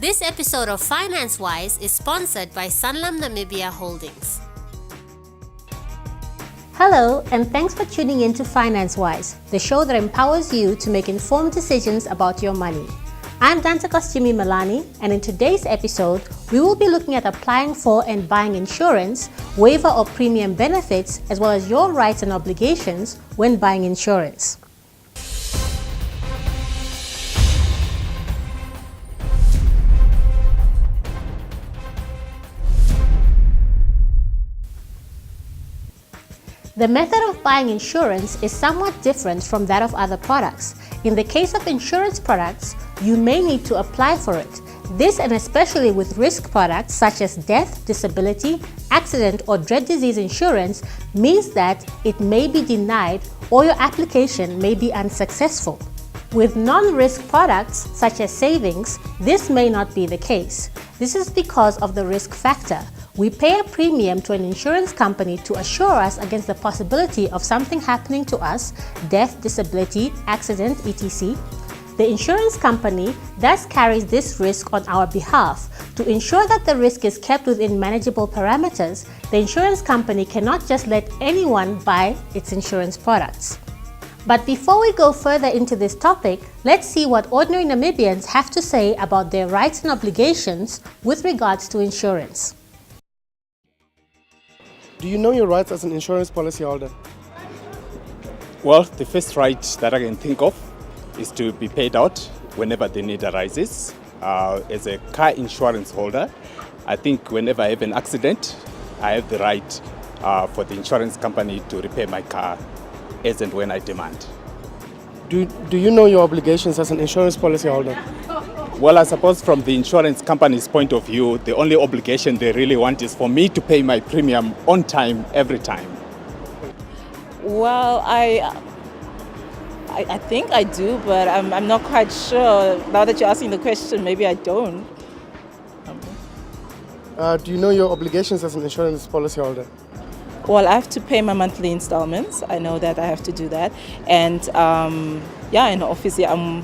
This episode of Financewize is sponsored by Sanlam Namibia Holdings. Hello, and thanks for tuning in to Financewize, the show that empowers you to make informed decisions about your money. I'm Danta Kostumi Malani, and in today's episode, we will be looking at applying for and buying insurance, waiver or premium benefits, as well as your rights and obligations when buying insurance. The method of buying insurance is somewhat different from that of other products. In the case of insurance products, you may need to apply for it. This, and especially with risk products such as death, disability, accident, or dread disease insurance, means that it may be denied or your application may be unsuccessful. With non-risk products such as savings, this may not be the case. This is because of the risk factor. We pay a premium to an insurance company to assure us against the possibility of something happening to us, death, disability, accident, etc. The insurance company thus carries this risk on our behalf. To ensure that the risk is kept within manageable parameters, the insurance company cannot just let anyone buy its insurance products. But before we go further into this topic, let's see what ordinary Namibians have to say about their rights and obligations with regards to insurance. Do you know your rights as an insurance policyholder? Well, the first right that I can think of is to be paid out whenever the need arises. As a car insurance holder, I think whenever I have an accident, I have the right for the insurance company to repair my car as and when I demand. Do you know your obligations as an insurance policyholder? Well, I suppose from the insurance company's point of view, the only obligation they really want is for me to pay my premium on time, every time. Well, I think I do, but I'm not quite sure. Now that you're asking the question, maybe I don't. Do you know your obligations as an insurance policyholder? Well, I have to pay my monthly installments. I know that I have to do that. And and obviously I'm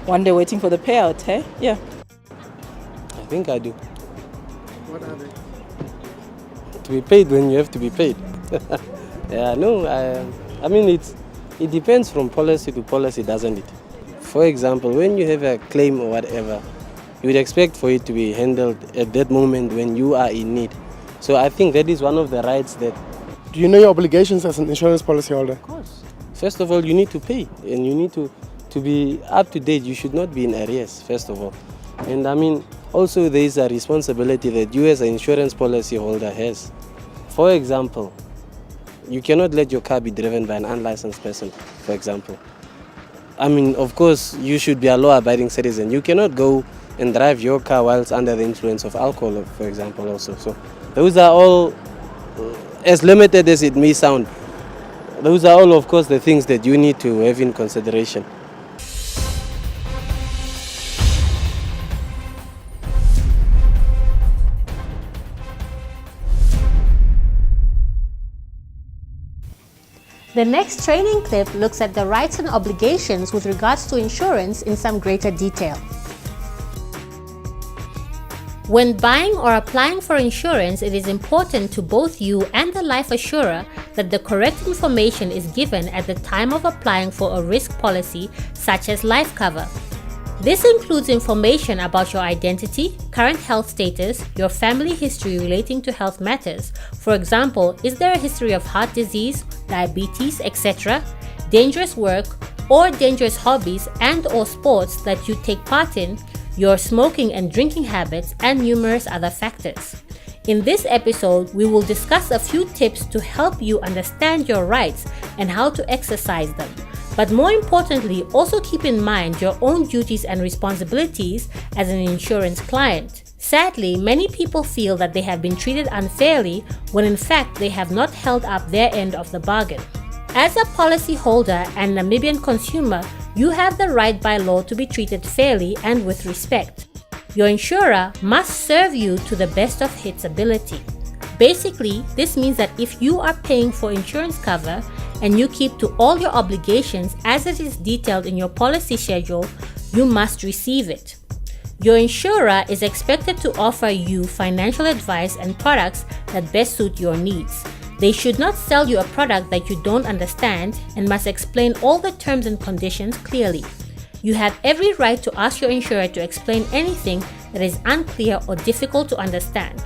one day waiting for the payout, hey? Yeah. I think I do. What are they? To be paid when you have to be paid. I mean it depends from policy to policy, doesn't it? For example, when you have a claim or whatever, you would expect for it to be handled at that moment when you are in need. So I think that is one of the rights that... Do you know your obligations as an insurance policyholder? Of course. First of all, you need to pay, and you need to be up to date. You should not be in arrears, first of all. And I mean, also there is a responsibility that you as an insurance policy holder has. For example, you cannot let your car be driven by an unlicensed person, for example. I mean, of course, you should be a law-abiding citizen. You cannot go and drive your car whilst under the influence of alcohol, for example, also. So those are all, as limited as it may sound, those are all, of course, the things that you need to have in consideration. The next training clip looks at the rights and obligations with regards to insurance in some greater detail. When buying or applying for insurance, it is important to both you and the life assurer that the correct information is given at the time of applying for a risk policy such as life cover. This includes information about your identity, current health status, your family history relating to health matters. For example, is there a history of heart disease, diabetes, etc., dangerous work or dangerous hobbies and/or sports that you take part in, your smoking and drinking habits, and numerous other factors. In this episode, we will discuss a few tips to help you understand your rights and how to exercise them. But more importantly, also keep in mind your own duties and responsibilities as an insurance client. Sadly, many people feel that they have been treated unfairly when in fact they have not held up their end of the bargain. As a policyholder and Namibian consumer, you have the right by law to be treated fairly and with respect. Your insurer must serve you to the best of its ability. Basically, this means that if you are paying for insurance cover and you keep to all your obligations as it is detailed in your policy schedule, you must receive it. Your insurer is expected to offer you financial advice and products that best suit your needs. They should not sell you a product that you don't understand and must explain all the terms and conditions clearly. You have every right to ask your insurer to explain anything that is unclear or difficult to understand.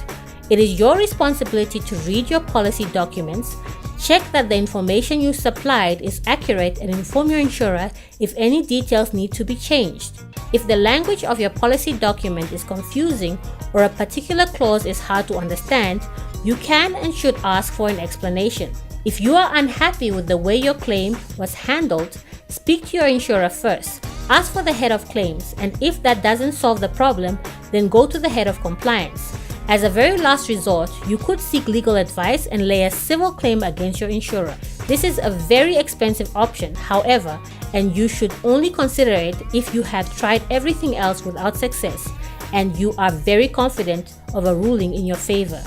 It is your responsibility to read your policy documents, check that the information you supplied is accurate, and inform your insurer if any details need to be changed. If the language of your policy document is confusing or a particular clause is hard to understand, you can and should ask for an explanation. If you are unhappy with the way your claim was handled, speak to your insurer first. Ask for the head of claims, and if that doesn't solve the problem, then go to the head of compliance. As a very last resort, you could seek legal advice and lay a civil claim against your insurer. This is a very expensive option, however, and you should only consider it if you have tried everything else without success and you are very confident of a ruling in your favor.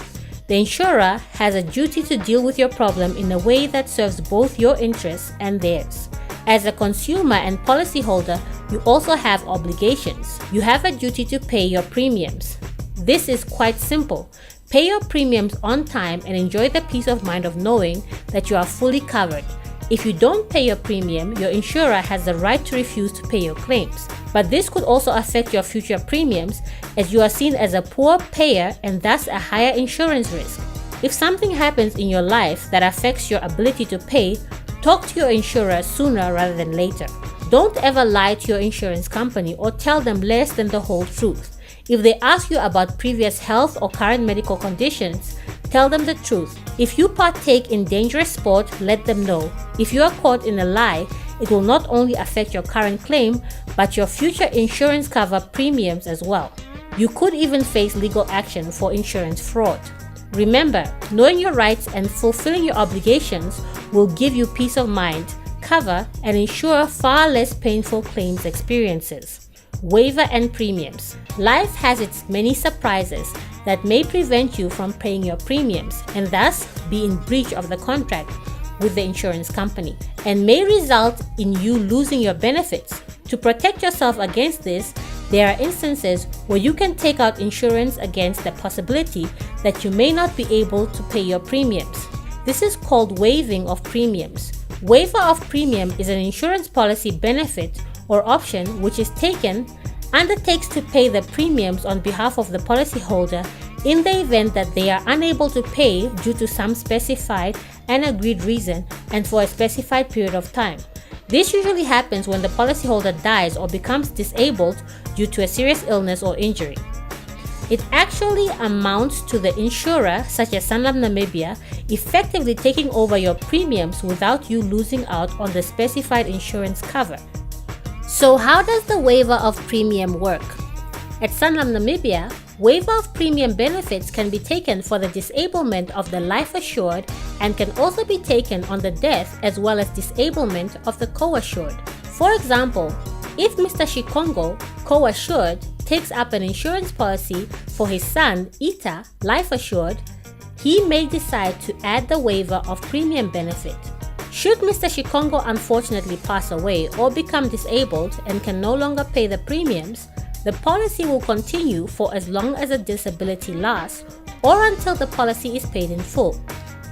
The insurer has a duty to deal with your problem in a way that serves both your interests and theirs. As a consumer and policyholder, you also have obligations. You have a duty to pay your premiums. This is quite simple. Pay your premiums on time and enjoy the peace of mind of knowing that you are fully covered. If you don't pay your premium, your insurer has the right to refuse to pay your claims. But this could also affect your future premiums, as you are seen as a poor payer and thus a higher insurance risk. If something happens in your life that affects your ability to pay, talk to your insurer sooner rather than later. Don't ever lie to your insurance company or tell them less than the whole truth. If they ask you about previous health or current medical conditions, tell them the truth. If you partake in dangerous sport, let them know. If you are caught in a lie, it will not only affect your current claim, but your future insurance cover premiums as well. You could even face legal action for insurance fraud. Remember, knowing your rights and fulfilling your obligations will give you peace of mind, cover, and ensure far less painful claims experiences. Waiver and premiums. Life has its many surprises that may prevent you from paying your premiums and thus be in breach of the contract with the insurance company and may result in you losing your benefits. To protect yourself against this, there are instances where you can take out insurance against the possibility that you may not be able to pay your premiums. This is called waiving of premiums. Waiver of premium is an insurance policy benefit or option which is undertakes to pay the premiums on behalf of the policyholder in the event that they are unable to pay due to some specified and agreed reason and for a specified period of time. This usually happens when the policyholder dies or becomes disabled due to a serious illness or injury. It actually amounts to the insurer, such as Sanlam Namibia, effectively taking over your premiums without you losing out on the specified insurance cover. So how does the waiver of premium work? At Sanlam Namibia, waiver of premium benefits can be taken for the disablement of the life assured and can also be taken on the death as well as disablement of the co-assured. For example, if Mr. Shikongo, co-assured, takes up an insurance policy for his son, Ita, life assured, he may decide to add the waiver of premium benefit. Should Mr. Shikongo unfortunately pass away or become disabled and can no longer pay the premiums, the policy will continue for as long as the disability lasts or until the policy is paid in full.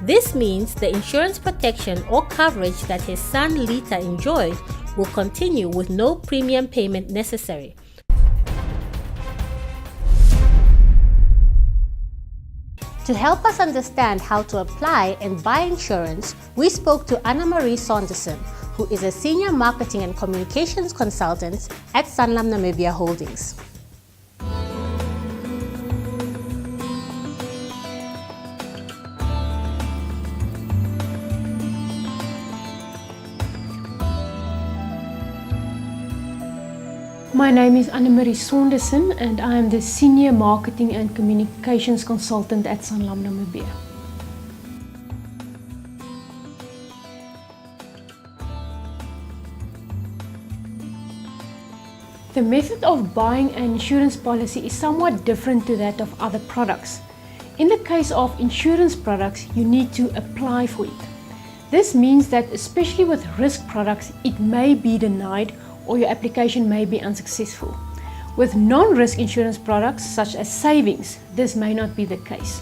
This means the insurance protection or coverage that his son Lita enjoyed will continue with no premium payment necessary. To help us understand how to apply and buy insurance, we spoke to Anna Marie Saunderson, who is a senior marketing and communications consultant at Sanlam Namibia Holdings. My name is Annemarie Saunderson and I am the Senior Marketing and Communications Consultant at Sanlam Namibia. The method of buying an insurance policy is somewhat different to that of other products. In the case of insurance products, you need to apply for it. This means that especially with risk products, it may be denied or your application may be unsuccessful. With non-risk insurance products such as savings, this may not be the case.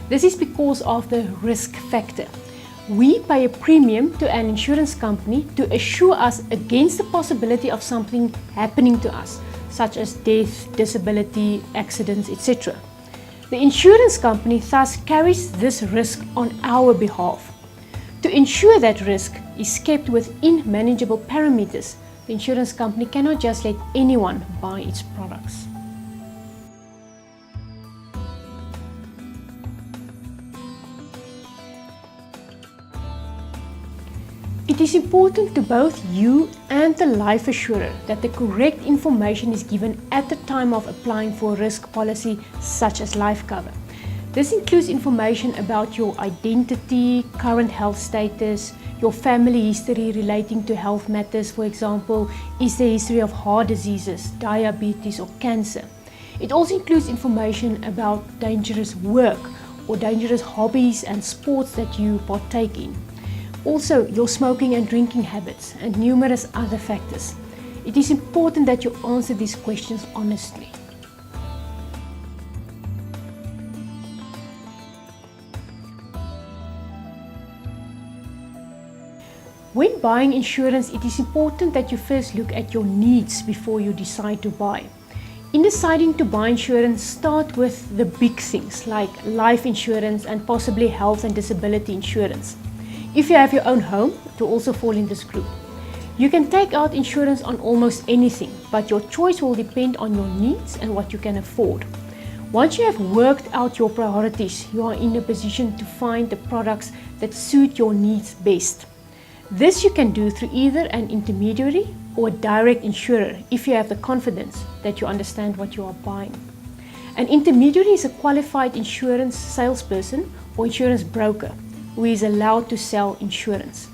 This is because of the risk factor. We pay a premium to an insurance company to assure us against the possibility of something happening to us, such as death, disability, accidents, etc. The insurance company thus carries this risk on our behalf. To ensure that risk is kept within manageable parameters, the insurance company cannot just let anyone buy its products. It is important to both you and the life assurer that the correct information is given at the time of applying for a risk policy such as life cover. This includes information about your identity, current health status, your family history relating to health matters, for example, is there a history of heart diseases, diabetes or cancer. It also includes information about dangerous work or dangerous hobbies and sports that you partake in. Also, your smoking and drinking habits and numerous other factors. It is important that you answer these questions honestly. When buying insurance, it is important that you first look at your needs before you decide to buy. In deciding to buy insurance, start with the big things like life insurance and possibly health and disability insurance. If you have your own home, it will also fall in this group. You can take out insurance on almost anything, but your choice will depend on your needs and what you can afford. Once you have worked out your priorities, you are in a position to find the products that suit your needs best. This you can do through either an intermediary or a direct insurer if you have the confidence that you understand what you are buying. An intermediary is a qualified insurance salesperson or insurance broker who is allowed to sell insurance.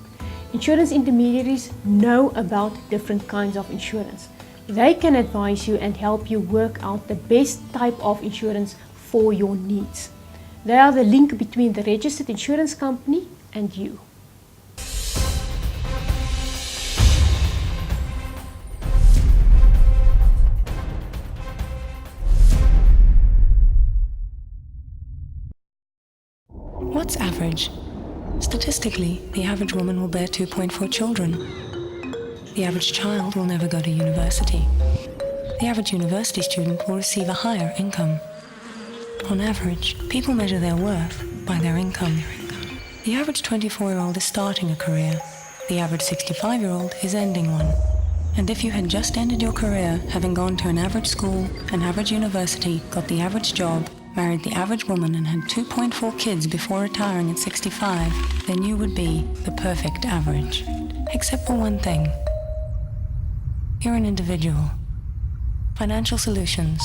Insurance intermediaries know about different kinds of insurance. They can advise you and help you work out the best type of insurance for your needs. They are the link between the registered insurance company and you. What's average? Statistically, the average woman will bear 2.4 children. The average child will never go to university. The average university student will receive a higher income. On average, people measure their worth by their income. The average 24-year-old is starting a career. The average 65-year-old is ending one. And if you had just ended your career, having gone to an average school, an average university, got the average job, married the average woman and had 2.4 kids before retiring at 65, then you would be the perfect average. Except for one thing. You're an individual. Financial solutions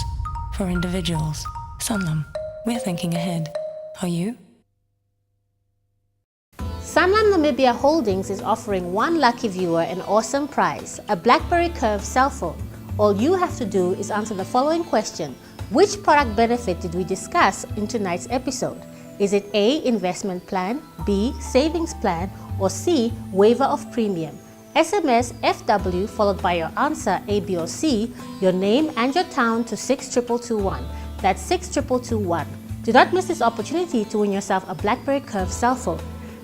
for individuals. Sanlam. We're thinking ahead. Are you? Sanlam Namibia Holdings is offering one lucky viewer an awesome prize, a BlackBerry Curve cell phone. All you have to do is answer the following question. Which product benefit did we discuss in tonight's episode? Is it A, investment plan, B, savings plan, or C, waiver of premium? SMS FW followed by your answer A, B, or C, your name and your town to 62221. That's 62221. Do not miss this opportunity to win yourself a BlackBerry Curve cell phone.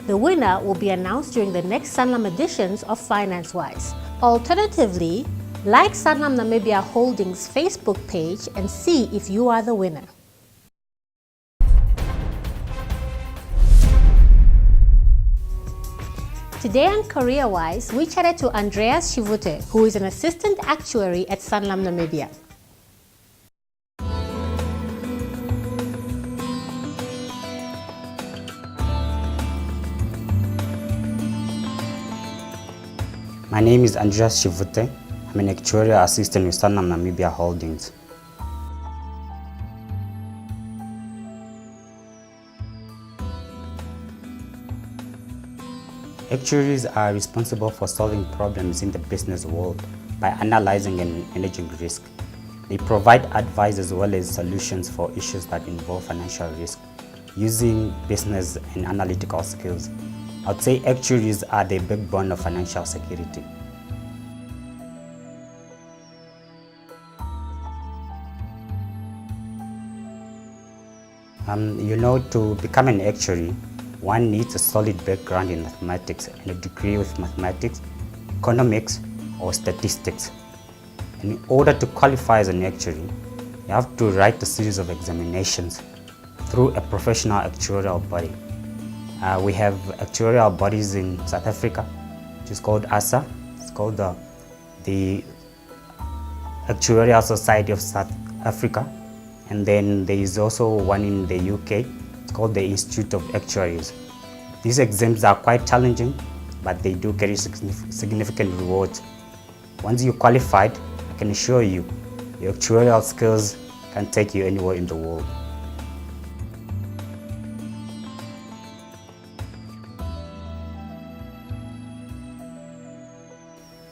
The winner will be announced during the next Sanlam editions of Financewize. Alternatively, like Sanlam Namibia Holdings Facebook page and see if you are the winner. Today on CareerWise, we chatted to Andreas Shivute, who is an assistant actuary at Sanlam Namibia. My name is Andreas Shivute. I'm an actuarial assistant with Sanlam Namibia Holdings. Actuaries are responsible for solving problems in the business world by analyzing and managing risk. They provide advice as well as solutions for issues that involve financial risk using business and analytical skills. I'd say actuaries are the backbone of financial security. To become an actuary, one needs a solid background in mathematics and a degree with mathematics, economics, or statistics. And in order to qualify as an actuary, you have to write a series of examinations through a professional actuarial body. We have actuarial bodies in South Africa, which is called ASA. It's called the Actuarial Society of South Africa. And then there is also one in the UK. It's called the Institute of Actuaries. These exams are quite challenging, but they do carry significant rewards. Once you're qualified, I can assure you, your actuarial skills can take you anywhere in the world.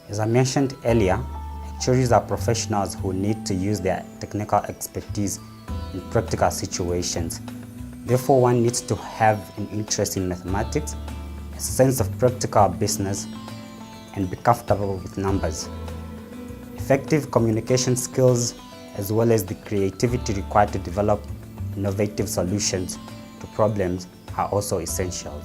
As I mentioned earlier, actuaries are professionals who need to use their technical expertise in practical situations. Therefore, one needs to have an interest in mathematics, a sense of practical business, and be comfortable with numbers. Effective communication skills, as well as the creativity required to develop innovative solutions to problems, are also essential.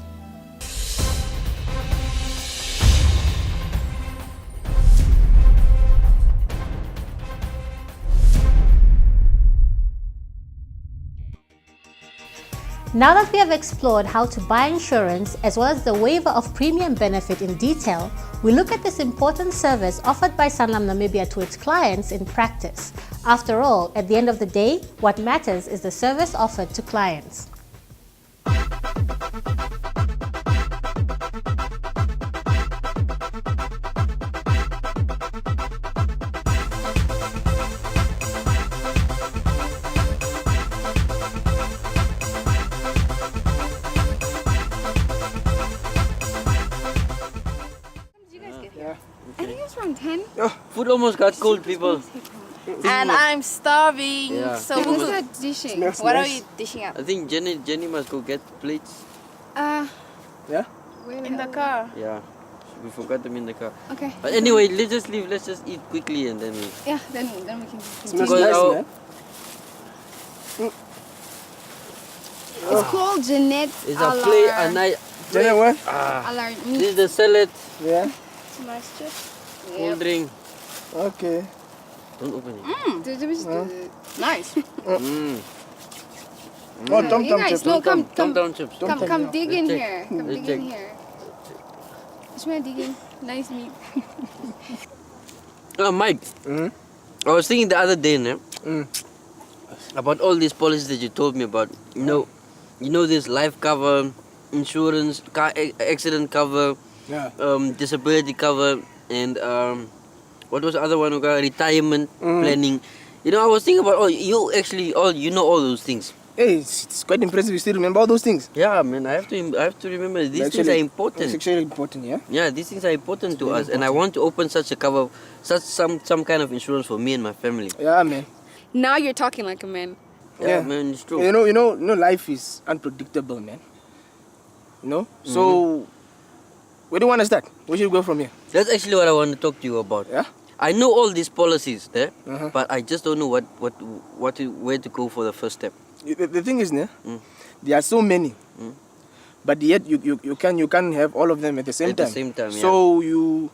Now that we have explored how to buy insurance as well as the waiver of premium benefit in detail, we look at this important service offered by Sanlam Namibia to its clients in practice. After all, at the end of the day, what matters is the service offered to clients. I think it's around 10. Food almost got cold, people. And I'm starving. Yeah. So who's not dishing? What are you dishing up? I think Jenny must go get plates. Yeah? In the car. Yeah, we forgot them in the car. Okay. But anyway, let's just leave. Let's just eat quickly and then we. Yeah, then we can. Smells Because nice, our- man. It's called Jeanette It's a play a night. Jenna, what? Alarm. This is the salad, Yeah? Nice chips. cold drink. Okay. Don't open it. Nice. Oh, Tom You Tom guys, chips. no, come Down chips. come dig in Let's here. Come Let's dig in check. here. Smell digging. Nice meat. Mike, I was thinking the other day, about all these policies that you told me about. You know this life cover, insurance, car accident cover, Yeah. disability cover, and what was the other one? Retirement planning. I was thinking about you know all those things. Hey, it's quite impressive. You still remember all those things? Yeah, man. I have to remember these things are It's important. actually important, yeah? Yeah, these things are important to us, and I want to open such a cover, some kind of insurance for me and my family. Yeah, man. Now you're talking like a man. Yeah, man, it's true. You know, life is unpredictable, man. So where do you want to start? Where should we go from here? That's actually what I want to talk to you about. Yeah? I know all these policies there, Uh-huh. but I just don't know where to go for the first step. The thing is, there are so many, but yet you can have all of them at the same At the time. same time, So you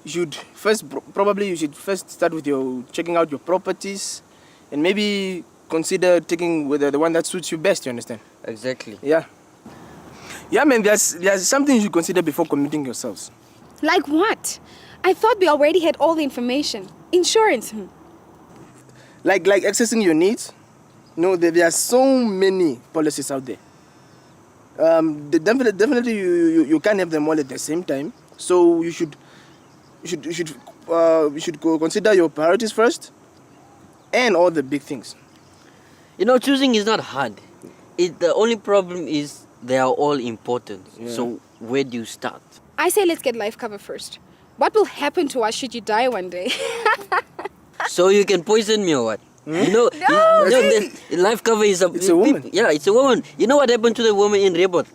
should first start with your checking out your properties, and maybe consider taking with the one that suits you best. You understand? Exactly. Yeah. Yeah, man. There's something you should consider before committing yourselves. Like what? I thought we already had all the information. Insurance. Like accessing your needs. There are so many policies out there. Definitely you can't have them all at the same time. So you should you should consider your priorities first, and all the big things. You know, choosing is not hard. The only problem is they are all important. Yeah. So where do you start? I say let's get life cover first. What will happen to us should you die one day? So you can poison me or what? You know, the life cover is It's a woman. Yeah, it's a woman. You know what happened to the woman in Rebot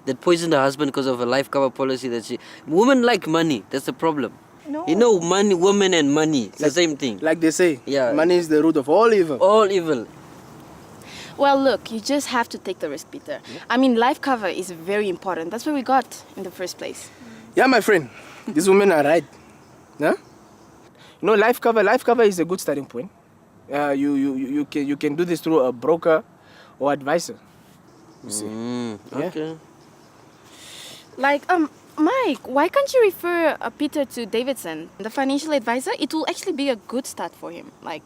that poisoned her husband because of a life cover policy that women like money. That's the problem. No. You know, money, women and money. It's the same thing. Like they say, Yeah. money is the root of all evil. All evil. Well, look, you just have to take the risk, Peter. I mean, life cover is very important. That's what we got in the first place. Yeah, my friend, these women are right. Huh? You know, life cover is a good starting point. You can do this through a broker or advisor. You see. Okay. Like, Mike, why can't you refer Peter to Davidson, the financial advisor? It will actually be a good start for him. Like,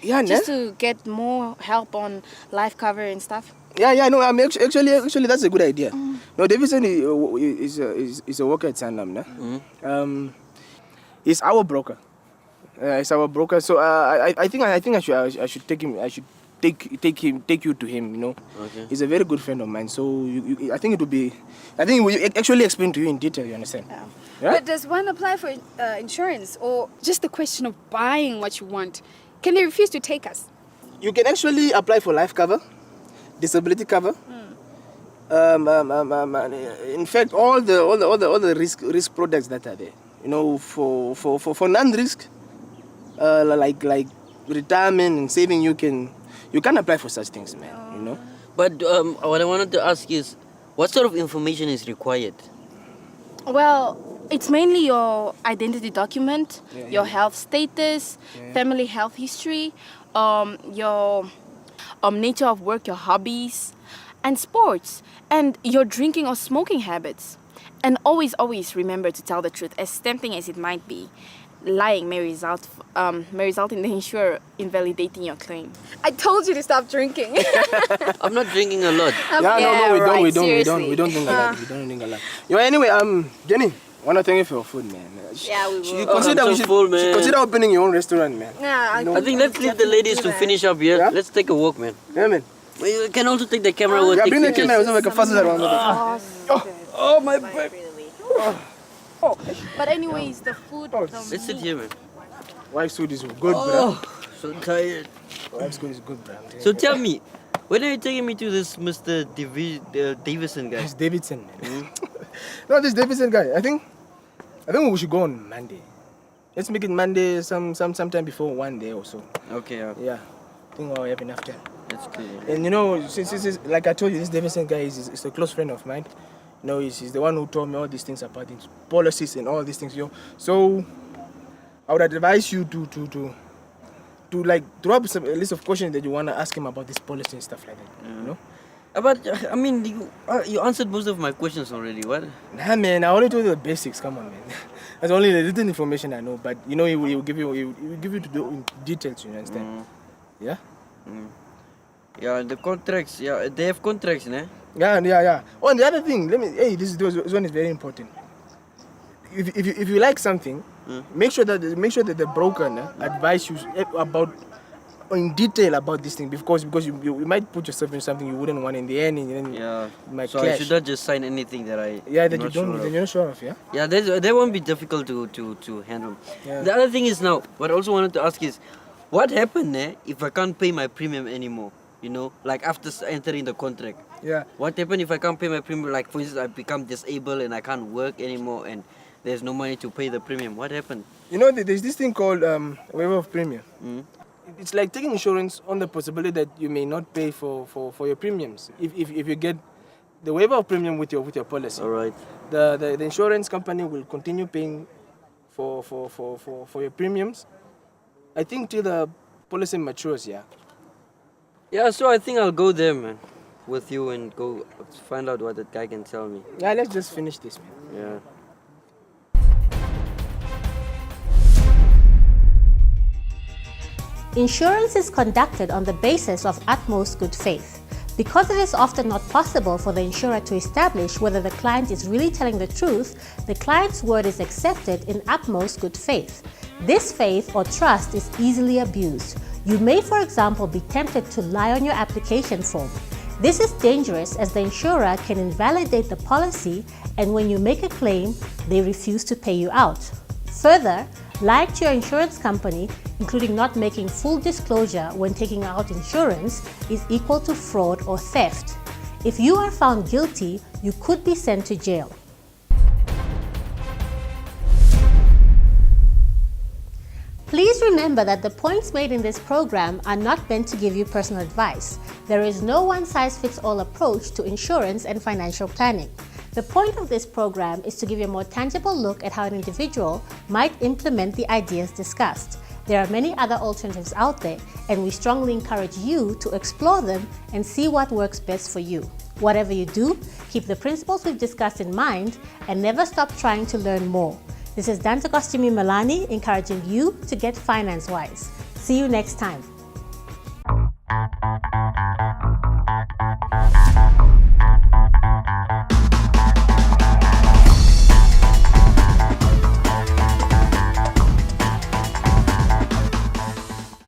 Yeah, just to get more help on life cover and stuff. Yeah, no, actually, that's a good idea. No, Davidson is a worker at Sanlam, nah? He's our broker. He's our broker. So I think I should take him. I should take you to him. You know, Okay. he's a very good friend of mine. So I think it would be. I think we actually explain to you in detail. You understand? Yeah? But does one apply for insurance or just the question of buying what you want? Can they refuse to take us? You can actually apply for life cover, disability cover. In fact, all the risk products that are there. You know, for non-risk, like retirement and saving, you can apply for such things, man. You know. But what I wanted to ask is, what sort of information is required? Well, it's mainly your identity document, your health status, family health history, your nature of work, your hobbies, and sports, and your drinking or smoking habits. And always remember to tell the truth, as tempting as it might be. Lying may result in the insurer invalidating your claim. I told you to stop drinking. I'm not drinking a lot. We don't drink a lot. We don't drink a lot. Anyway, Jenny, wanna thank you for your food, man. Yeah, we will. I'm so full, man. Consider opening your own restaurant, man. Yeah, I think let's leave the ladies to finish up here. Yeah? Let's take a walk, man. Yeah, man. We can also take the camera. We'll take Bring the pictures. camera. So we can fuss around. Oh, my back. But anyways, the food. Let's sit here, man. Wife's food is good, bro. So tired. Wife's food is good, bro. So tell me, when are you taking me to this Mr. Davison guy? It's Davidson, man. No, this Davidson guy. I think we should go on Monday. Let's make it Monday, sometime before 1 day or so. Okay. Yeah, I think we'll have enough time. That's good. And you know, since like I told you, this Davidson guy is a close friend of mine. You know, he's the one who told me all these things about these policies and all these things. So I would advise you to like draw up a list of questions that you want to ask him about this policy and stuff like that. You know. But I mean, you answered most of my questions already. What? Nah, man, I only told you the basics. Come on, man. That's only the little information I know. But you know, he will give you the details. You understand? Yeah. Yeah, the contracts. Yeah, they have contracts, ne? Yeah. Oh, and the other thing, this one is very important. If you like something, make sure that the broker advise you in detail about this thing because you might put yourself in something you wouldn't want in the end, and then Yeah. it might So clash. I should not just sign anything that I. Yeah, that I'm you not don't, sure that of. you're not sure of. Yeah. Yeah, that won't be difficult to handle. Yeah. The other thing is now, what I also wanted to ask is, what happened if I can't pay my premium anymore? You know, like after entering the contract. Yeah. What happened if I can't pay my premium? Like for instance, I become disabled and I can't work anymore, and there's no money to pay the premium. What happened? You know, there's this thing called waiver of premium. It's like taking insurance on the possibility that you may not pay for your premiums. If you get the waiver of premium with your policy, All right. the insurance company will continue paying for your premiums. I think till the policy matures. Yeah. Yeah, so I think I'll go there, man, with you and go find out what that guy can tell me. Yeah. Let's just finish this, man. Yeah. Insurance is conducted on the basis of utmost good faith. Because it is often not possible for the insurer to establish whether the client is really telling the truth, the client's word is accepted in utmost good faith. This faith or trust is easily abused. You may, for example, be tempted to lie on your application form. This is dangerous as the insurer can invalidate the policy, and when you make a claim, they refuse to pay you out. Further, lying to your insurance company, including not making full disclosure when taking out insurance, is equal to fraud or theft. If you are found guilty, you could be sent to jail. Please remember that the points made in this program are not meant to give you personal advice. There is no one-size-fits-all approach to insurance and financial planning. The point of this program is to give you a more tangible look at how an individual might implement the ideas discussed. There are many other alternatives out there, and we strongly encourage you to explore them and see what works best for you. Whatever you do, keep the principles we've discussed in mind and never stop trying to learn more. This is Dante Costumi Malani encouraging you to get finance wise. See you next time.